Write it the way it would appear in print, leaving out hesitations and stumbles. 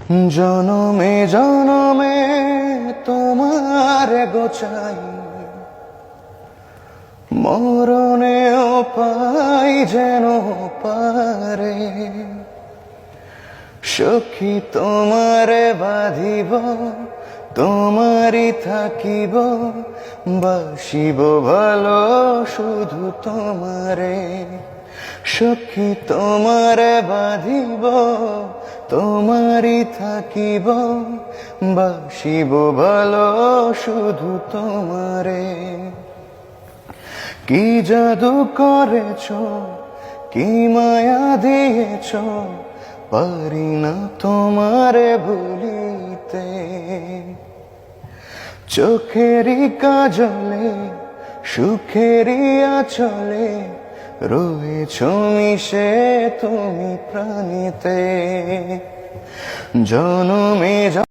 জনমে জনমে তোমার গোচাই, মরণেও পাই যেন পারে। সখী তোমারে বাঁধিব, তোমারই থাকিব, বাসিব ভালো শুধু তোমারে। সখী তোমারে বাঁধিব, তোমারই থাকিব, বাসিব ভালো শুধু তোমারে। কি জাদু করেছ, কি মায়া দিয়েছ, পারি না তোমারে ভুলিতে। চোখেরই কাজলে, সুখেরই আঁচলে, রয়েছ মিশে তুমি প্রাণীতে। জনমে